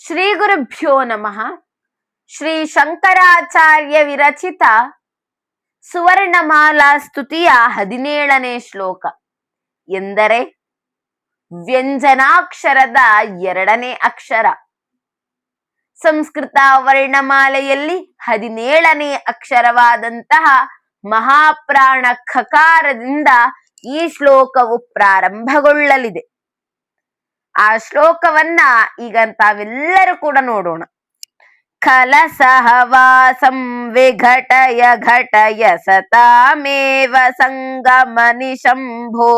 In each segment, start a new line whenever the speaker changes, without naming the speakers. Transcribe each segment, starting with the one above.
ಶ್ರೀ ಗುರುಭ್ಯೋ ನಮಃ. ಶ್ರೀ ಶಂಕರಾಚಾರ್ಯ ವಿರಚಿತ ಸುವರ್ಣಮಾಲಾ ಸ್ತುತಿಯ 17ನೇ ಶ್ಲೋಕ ಎಂದರೆ ವ್ಯಂಜನಾಕ್ಷರದ 2ನೇ ಅಕ್ಷರ. ಸಂಸ್ಕೃತ ವರ್ಣಮಾಲೆಯಲ್ಲಿ 17ನೇ ಅಕ್ಷರವಾದಂತಹ ಮಹಾಪ್ರಾಣ ಖಕಾರದಿಂದ ಈ ಶ್ಲೋಕವು ಪ್ರಾರಂಭಗೊಳ್ಳಲಿದೆ. ಆ ಶ್ಲೋಕವನ್ನ ಈಗ ತಾವೆಲ್ಲರೂ ಕೂಡ ನೋಡೋಣ. ಖಲಸಹವಾಸಂ ವಿಘಟಯ ಘಟಯ ಸತಾಮೇವ ಸಂಗಮನಿಶಂಭೋ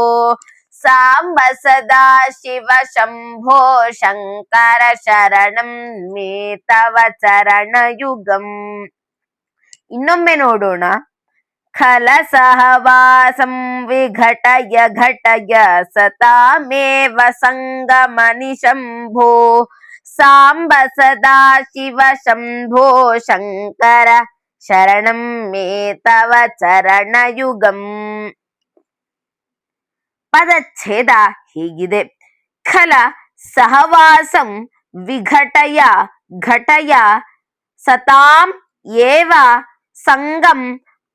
ಸಾಂಬ ಸದಾ ಶಿವ ಶಂಭೋ ಶಂಕರ ಶರಣಂ ಮೇ ತವ ಚರಣಯುಗಂ. ಇನ್ನೊಮ್ಮೆ ನೋಡೋಣ. ಖಲಸಹವಾಸಂ ವಿಘಟಯ ಘಟಯ ಸತಾಮೇವ ಸಂಗಮನಿಶಂಭೋ ಸಾಂಬ ಸದಾ ಶಿವ ಶಂಭೋ ಶಂಕರ ಶರಣಂ ಮೇ ತವ ಚರಣಯುಗಂ. ಪದಚ್ಛೇದ ಹೀಗಿದೆ. ಖಲ ಸಹವಾಸಂ ವಿಘಟಯ ಘಟಯ ಸತಾಂ ಏವ ಸಂಗಂ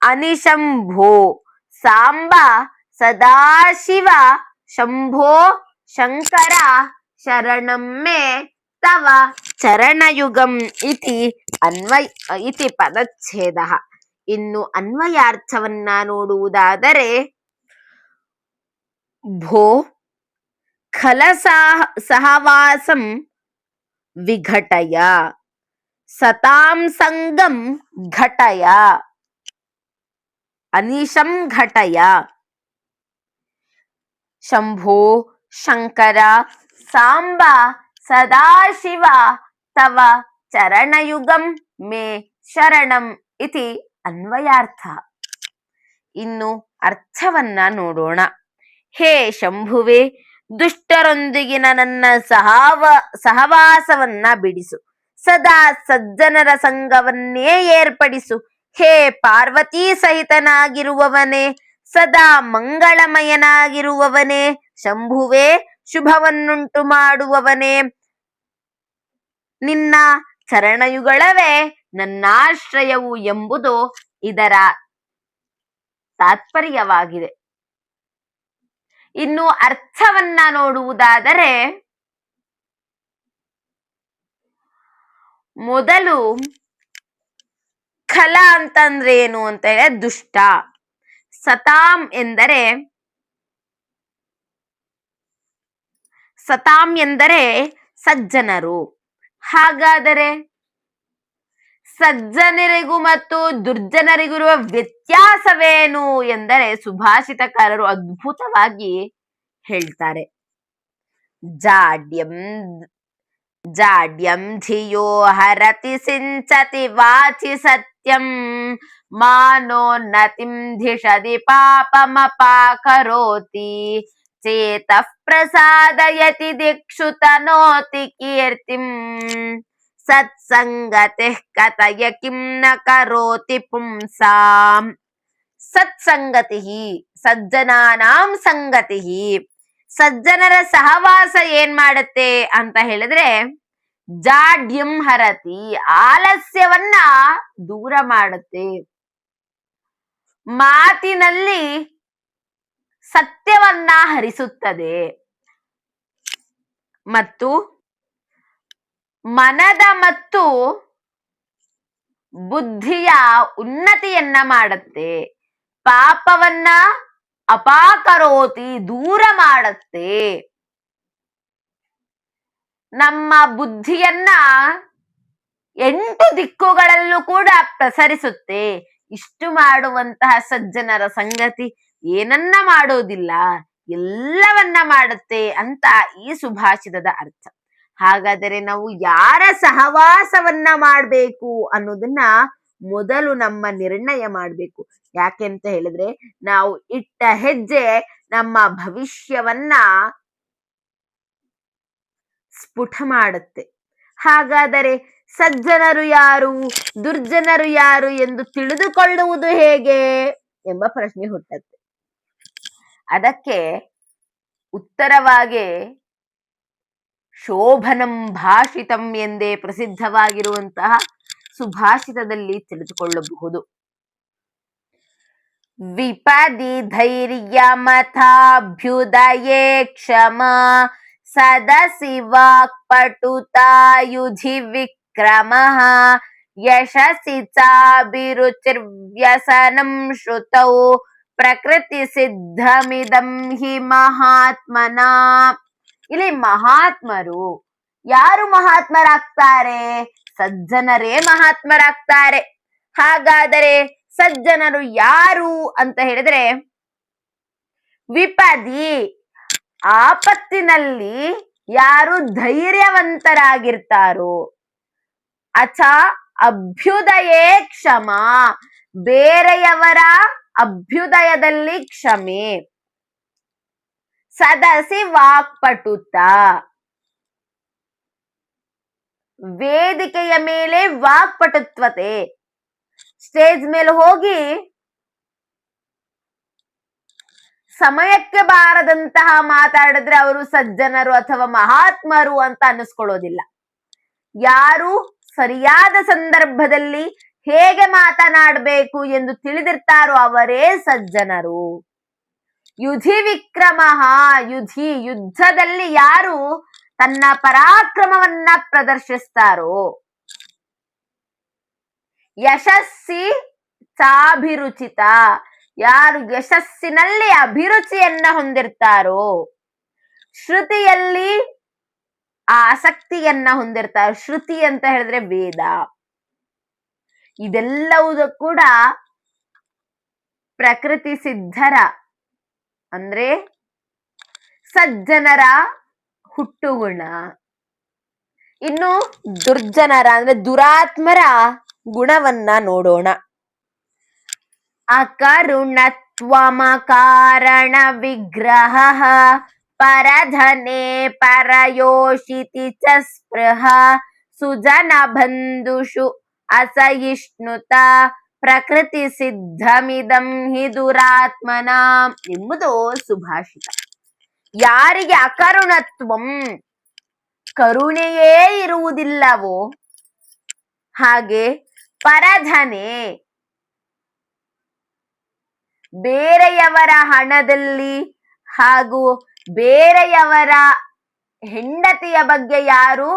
ಅನಿಶಂಭೋ ಸಾಂಬ ಸದಾಶಿವ ಶಂಭೋ ಶಂಕರ ಶರಣಂ ಮೇ ತವ ಚರಣಯುಗಂ ಇತಿ ಪದಚ್ಛೇದಃ. ಇನ್ನು ಅನ್ವಯಾರ್ಥವನ್ನ ನೋಡುವುದಾದರೆ, ಭೋ ಖಲಸಹವಾಸಂ ವಿಘಟಯ ಸತಾಂ ಸಂಗಂ ಘಟಯ ಅನಿಶಂ ಘಟಯ ಶಂಭೋ ಶಂಕರ ಸಾಂಬ ಸದಾಶಿವ ತವ ಚರಣಯುಗಂ ಮೇ ಶರಣಂ ಇತಿ ಅನ್ವಯಾರ್ಥ. ಇನ್ನು ಅರ್ಥವನ್ನ ನೋಡೋಣ. ಹೇ ಶಂಭುವೆ, ದುಷ್ಟರೊಂದಿಗಿನ ನನ್ನ ಸಹವಾಸವನ್ನ ಬಿಡಿಸು. ಸದಾ ಸಜ್ಜನರ ಸಂಘವನ್ನೇ ಏರ್ಪಡಿಸು. ಹೇ ಪಾರ್ವತೀ ಸಹಿತನಾಗಿರುವವನೇ, ಸದಾ ಮಂಗಳಮಯನಾಗಿರುವವನೇ, ಶಂಭುವೆ ಶುಭವನ್ನುಂಟು ಮಾಡುವವನೇ, ನಿನ್ನ ಚರಣಯುಗಳವೇ ನನ್ನಾಶ್ರಯವು ಎಂಬುದು ಇದರ ತಾತ್ಪರ್ಯವಾಗಿದೆ. ಇನ್ನು ಅರ್ಥವನ್ನ ನೋಡುವುದಾದರೆ, ಮೊದಲು ಖಲ ಅಂತಂದ್ರೆ ಏನು ಅಂತ ಹೇಳಿದ್ರೆ ದುಷ್ಟ. ಸತಾಂ ಎಂದರೆ ಸಜ್ಜನರು. ಹಾಗಾದರೆ ಸಜ್ಜನರಿಗೂ ಮತ್ತು ದುರ್ಜನರಿಗಿರುವ ವ್ಯತ್ಯಾಸವೇನು ಎಂದರೆ ಸುಭಾಷಿತಕಾರರು ಅದ್ಭುತವಾಗಿ ಹೇಳ್ತಾರೆ. ಜಾಡ್ಯಂ ಧಿಯೋ ಹರತಿ ಸಿಂಚತಿ ವಾಚಿ ಸತ್ಯಂ ಮಾನೋನ್ನತಿಂ ಧಿಷದಿ ಪಾಪಮಪಾಕರೋತಿ ಚೇತಃ ಪ್ರಸಾದಯತಿ ದಿಕ್ಷು ತನೋತಿ ಕೀರ್ತಿಂ ಸತ್ಸಂಗತಿಃ ಕಥಯ ಕಿಂ ನ ಕರೋತಿ ಪುಂಸಾಂ. ಸತ್ಸಂಗತಿ ಸಜ್ಜನಾನಾಂ ಸಂಗತಿ, ಸಜ್ಜನರ ಸಹವಾಸ ಏನ್ ಮಾಡುತ್ತೆ ಅಂತ ಹೇಳಿದ್ರೆ ಜಾಡ್ಯಂ ಹರತಿ, ಆಲಸ್ಯವನ್ನ ದೂರ ಮಾಡುತ್ತೆ. ಮಾತಿನಲ್ಲಿ ಸತ್ಯವನ್ನ ಹರಿಸುತ್ತದೆ ಮತ್ತು ಮನದ ಮತ್ತು ಬುದ್ಧಿಯ ಉನ್ನತಿಯನ್ನ ಮಾಡುತ್ತೆ. ಪಾಪವನ್ನ ಅಪಾಕರೋತಿ, ದೂರ ಮಾಡುತ್ತೆ. ನಮ್ಮ ಬುದ್ಧಿಯನ್ನ 8 ದಿಕ್ಕುಗಳಲ್ಲೂ ಕೂಡ ಪ್ರಸರಿಸುತ್ತೆ. ಇಷ್ಟು ಮಾಡುವಂತಹ ಸಜ್ಜನರ ಸಂಗತಿ ಏನನ್ನ ಮಾಡೋದಿಲ್ಲ, ಎಲ್ಲವನ್ನ ಮಾಡುತ್ತೆ ಅಂತ ಈ ಸುಭಾಷಿತದ ಅರ್ಥ. ಹಾಗಾದರೆ ನಾವು ಯಾರ ಸಹವಾಸವನ್ನ ಮಾಡಬೇಕು ಅನ್ನೋದನ್ನ ಮೊದಲು ನಮ್ಮ ನಿರ್ಣಯ ಮಾಡಬೇಕು. ಯಾಕೆ ಅಂತ ಹೇಳಿದ್ರೆ ನಾವು ಇಟ್ಟ ಹೆಜ್ಜೆ ನಮ್ಮ ಭವಿಷ್ಯವನ್ನ ಸ್ಫುಟ ಮಾಡುತ್ತೆ. ಹಾಗಾದರೆ ಸಜ್ಜನರು ಯಾರು, ದುರ್ಜನರು ಯಾರು ಎಂದು ತಿಳಿದುಕೊಳ್ಳುವುದು ಹೇಗೆ ಎಂಬ ಪ್ರಶ್ನೆ ಹುಟ್ಟುತ್ತೆ. ಅದಕ್ಕೆ ಉತ್ತರವಾಗಿ ಶೋಭನಂ ಭಾಷಿತಂ ಎಂದೇ ಪ್ರಸಿದ್ಧವಾಗಿರುವಂತಹ ಸುಭಾಷಿತದಲ್ಲಿ ತಿಳಿದುಕೊಳ್ಳಬಹುದು. ವಿಪದಿ ಧೈರ್ಯಮಥಾಭ್ಯುದಯೇ ಕ್ಷಮ ಸದಸಿ ವಾಕ್ಪಟುತಾಯುಧಿ ವಿಕ್ರಮಃ ಯಶಸಿ ಚಾಭಿರುಚಿರ್ವ್ಯಸನಂ ಶ್ರುತೌ ಪ್ರಕೃತಿ ಸಿದ್ಧಮಿದಂ ಹಿ ಮಹಾತ್ಮನ. ಇಲ್ಲಿ ಮಹಾತ್ಮರು ಯಾರು ಮಹಾತ್ಮರಾಗ್ತಾರೆ? ಸಜ್ಜನರೇ ಮಹಾತ್ಮರಾಗ್ತಾರೆ. ಹಾಗಾದರೆ ಸಜ್ಜನರು ಯಾರು ಅಂತ ಹೇಳಿದ್ರೆ, ವಿಪದಿ ಆಪತ್ತಿನಲ್ಲಿ ಯಾರು ಧೈರ್ಯವಂತರಾಗಿರ್ತಾರೋ, ಅಥ ಅಭ್ಯುದಯೇ ಕ್ಷಮ ಬೇರೆಯವರ ಅಭ್ಯುದಯದಲ್ಲಿ ಕ್ಷಮೆ, ಸದಸಿ ವಾಕ್ಪಟುತ ವೇದಿಕೆಯ ಮೇಲೆ ವಾಕ್ಪಟುತ್ವತೆ, ಸ್ಟೇಜ್ ಮೇಲೆ ಹೋಗಿ ಸಮಯಕ್ಕೆ ಬಾರದಂತಹ ಮಾತಾಡಿದ್ರೆ ಅವರು ಸಜ್ಜನರು ಅಥವಾ ಮಹಾತ್ಮರು ಅಂತ ಅನ್ನಿಸ್ಕೊಳ್ಳೋದಿಲ್ಲ. ಯಾರು ಸರಿಯಾದ ಸಂದರ್ಭದಲ್ಲಿ ಹೇಗೆ ಮಾತನಾಡಬೇಕು ಎಂದು ತಿಳಿದಿರ್ತಾರೋ ಅವರೇ ಸಜ್ಜನರು. ಯುಧಿ ವಿಕ್ರಮಃ, ಯುಧಿ ಯುದ್ಧದಲ್ಲಿ ಯಾರು ತನ್ನ ಪರಾಕ್ರಮವನ್ನ ಪ್ರದರ್ಶಿಸ್ತಾರೋ, ಯಶಸ್ಸಿ ಚಾಭಿರುಚಿತ ಯಾರು ಯಶಸ್ಸಿನಲ್ಲಿ ಅಭಿರುಚಿಯನ್ನ ಹೊಂದಿರ್ತಾರೋ, ಶ್ರುತಿಯಲ್ಲಿ ಆಸಕ್ತಿಯನ್ನ ಹೊಂದಿರ್ತಾರೋ. ಶ್ರುತಿ ಅಂತ ಹೇಳಿದ್ರೆ ವೇದ. ಇದೆಲ್ಲವೂ ಕೂಡ ಪ್ರಕೃತಿ ಸಿದ್ಧರ ಅಂದ್ರೆ ಸಜ್ಜನರ ಹುಟ್ಟುಗುಣ. ಇನ್ನು ದುರ್ಜನರ ಅಂದ್ರೆ ದುರಾತ್ಮರ ಗುಣವನ್ನ ನೋಡೋಣ. ಅಕರುಣತ್ವಮಕಾರಣ ವಿಗ್ರಹ ಪರಧನೆ ಪರಯೋಷಿತಿ ಚ ಸ್ಪೃಹ ಸುಜನ ಬಂಧುಷು ಅಸಹಿಷ್ಣುತ ಪ್ರಕೃತಿ ಸಿದ್ಧಮಿದಂ ಹಿ ದುರಾತ್ಮನ ಎಂಬುದು ಸುಭಾಷಿತ. ಯಾರಿಗೆ ಅಕರುಣತ್ವಂ ಕರುಣೆಯೇ ಇರುವುದಿಲ್ಲವೋ, ಹಾಗೆ ಪರಧನೆ ಬೇರೆಯವರ ಹಣದಲ್ಲಿ ಹಾಗೂ ಬೇರೆಯವರ ಹೆಂಡತಿಯ ಬಗ್ಗೆ ಯಾರು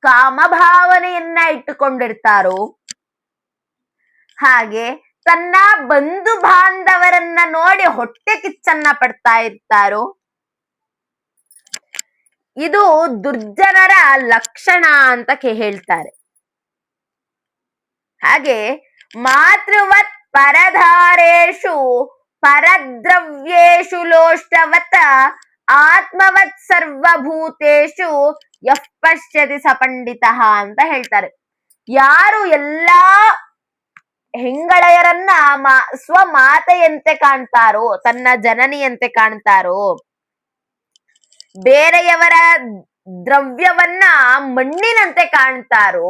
ಕಾಮಭಾವನೆಯನ್ನ ಇಟ್ಟುಕೊಂಡಿರ್ತಾರೋ, ಹಾಗೆ ತನ್ನ ಬಂಧು ಬಾಂಧವರನ್ನ ನೋಡಿ ಹೊಟ್ಟೆ ಕಿಚ್ಚನ್ನ ಪಡ್ತಾ ಇರ್ತಾರೋ, ಇದು ದುರ್ಜನರ ಲಕ್ಷಣ ಅಂತ ಹೇಳ್ತಾರೆ. ಹಾಗೆ ಮಾತೃವತ್ ಪರಧಾರೇಶು ಪರದ್ರವ್ಯೇಶು ಲೋಷ್ಟವತ ಆತ್ಮವತ್ ಸರ್ವಭೂತೇಶು ಯಃ ಪಶ್ಯತಿ ಸ ಪಂಡಿತಃ ಅಂತ ಹೇಳ್ತಾರೆ. ಯಾರು ಎಲ್ಲಾ ಹೆಂಗಳೆಯರನ್ನ ಸ್ವಮಾತೆಯಂತೆ ಕಾಣ್ತಾರೋ, ತನ್ನ ಜನನಿಯಂತೆ ಕಾಣ್ತಾರೋ, ಬೇರೆಯವರ ದ್ರವ್ಯವನ್ನ ಮಣ್ಣಿನಂತೆ ಕಾಣ್ತಾರೋ,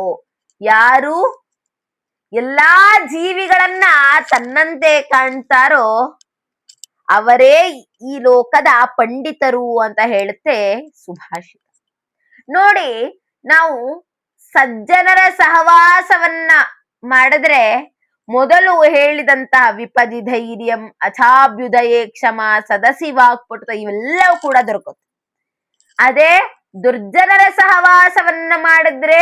ಯಾರು ಎಲ್ಲಾ ಜೀವಿಗಳನ್ನ ತನ್ನಂತೆ ಕಾಣ್ತಾರೋ ಅವರೇ ಈ ಲೋಕದ ಪಂಡಿತರು ಅಂತ ಹೇಳುತ್ತೆ ಸುಭಾಷಿತ. ನೋಡಿ, ನಾವು ಸಜ್ಜನರ ಸಹವಾಸವನ್ನ ಮಾಡಿದ್ರೆ ಮೊದಲು ಹೇಳಿದಂತಹ ವಿಪದಿ ಧೈರ್ಯಂ ಅಥಾಭ್ಯುದಯೇ ಕ್ಷಮ ಸದಸಿ ವಾಕ್ಪಟುತ ಇವೆಲ್ಲವೂ ಕೂಡ ದೊರಕುತ್ತೆ. ಅದೇ ದುರ್ಜನರ ಸಹವಾಸವನ್ನ ಮಾಡಿದ್ರೆ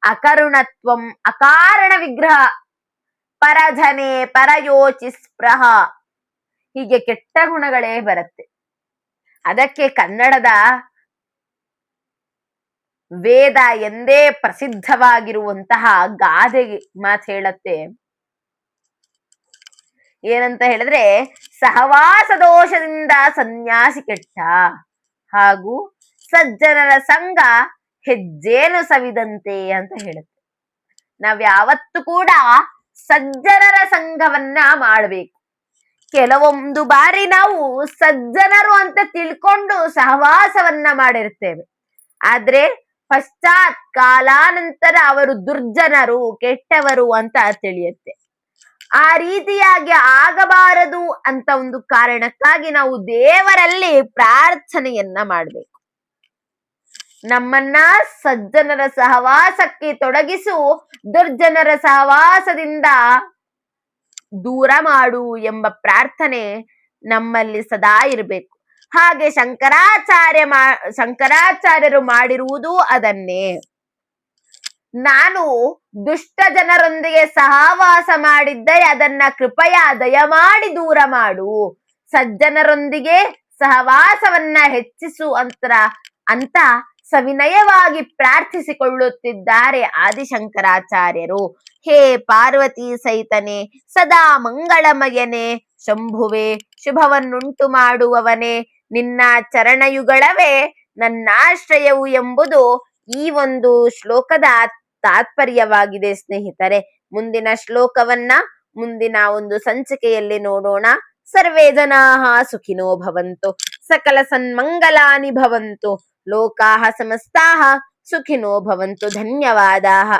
ಅಕರುಣತ್ವಂ ಅಕಾರಣ ವಿಗ್ರಹ ಪರಧನೆ ಪರಯೋಚಿ ಸ್ಪೃಹ ಹೀಗೆ ಕೆಟ್ಟ ಗುಣಗಳೇ ಬರುತ್ತೆ. ಅದಕ್ಕೆ ಕನ್ನಡದ ವೇದ ಎಂದೇ ಪ್ರಸಿದ್ಧವಾಗಿರುವಂತಹ ಗಾದೆ ಮಾತು ಹೇಳತ್ತೆ. ಏನಂತ ಹೇಳಿದ್ರೆ, ಸಹವಾಸ ದೋಷದಿಂದ ಸನ್ಯಾಸಿ ಕೆಟ್ಟ, ಹಾಗೂ ಸಜ್ಜನರ ಸಂಘ ಹೆಜ್ಜೇನು ಸವಿದಂತೆ ಅಂತ ಹೇಳುತ್ತೆ. ನಾವ್ ಯಾವತ್ತೂ ಕೂಡ ಸಜ್ಜನರ ಸಂಘವನ್ನ ಮಾಡಬೇಕು. ಕೆಲವೊಂದು ಬಾರಿ ನಾವು ಸಜ್ಜನರು ಅಂತ ತಿಳ್ಕೊಂಡು ಸಹವಾಸವನ್ನ ಮಾಡಿರ್ತೇವೆ, ಆದ್ರೆ ಪಶ್ಚಾತ್ ಕಾಲಾನಂತರ ಅವರು ದುರ್ಜನರು ಕೆಟ್ಟವರು ಅಂತ ತಿಳಿಯುತ್ತೆ. ಆ ರೀತಿಯಾಗಿ ಆಗಬಾರದು ಅಂತ ಒಂದು ಕಾರಣಕ್ಕಾಗಿ ನಾವು ದೇವರಲ್ಲಿ ಪ್ರಾರ್ಥನೆಯನ್ನ ಮಾಡಬೇಕು. ನಮ್ಮನ್ನ ಸಜ್ಜನರ ಸಹವಾಸಕ್ಕೆ ತೊಡಗಿಸು, ದುರ್ಜನರ ಸಹವಾಸದಿಂದ ದೂರ ಮಾಡು ಎಂಬ ಪ್ರಾರ್ಥನೆ ನಮ್ಮಲ್ಲಿ ಸದಾ ಇರಬೇಕು. ಹಾಗೆ ಶಂಕರಾಚಾರ್ಯರು ಮಾಡಿರುವುದು ಅದನ್ನೇ. ನಾನು ದುಷ್ಟ ಜನರೊಂದಿಗೆ ಸಹವಾಸ ಮಾಡಿದ್ದರೆ ಅದನ್ನ ಕೃಪಯ ದಯಮಾಡಿ ದೂರ ಮಾಡು, ಸಜ್ಜನರೊಂದಿಗೆ ಸಹವಾಸವನ್ನ ಹೆಚ್ಚಿಸು ಅಂತ ಸವಿನಯವಾಗಿ ಪ್ರಾರ್ಥಿಸಿಕೊಳ್ಳುತ್ತಿದ್ದಾರೆ ಆದಿಶಂಕರಾಚಾರ್ಯರು. ಹೇ ಪಾರ್ವತಿ ಸಹಿತನೆ, ಸದಾ ಮಂಗಳಮಯನೆ, ಶಂಭುವೆ ಶುಭವನ್ನುಂಟು ಮಾಡುವವನೇ, ನಿನ್ನ ಚರಣಯುಗಳವೇ ನನ್ನಾಶ್ರಯವು ಎಂಬುದು ಈ ಒಂದು ಶ್ಲೋಕದ ತಾತ್ಪರ್ಯವಾಗಿದೆ ಸ್ನೇಹಿತರೆ. ಮುಂದಿನ ಶ್ಲೋಕವನ್ನ ಮುಂದಿನ ಒಂದು ಸಂಚಿಕೆಯಲ್ಲಿ ನೋಡೋಣ. ಸರ್ವೇ ಜನಾಃ ಸುಖಿನೋ ಭವಂತು, ಸಕಲ ಸನ್ಮಂಗಲಾನಿ ಭವಂತು, ಲೋಕಾಃ ಸಮಸ್ತಾಃ ಸುಖಿನೋ ಭವಂತು. ಧನ್ಯವಾದಾಃ.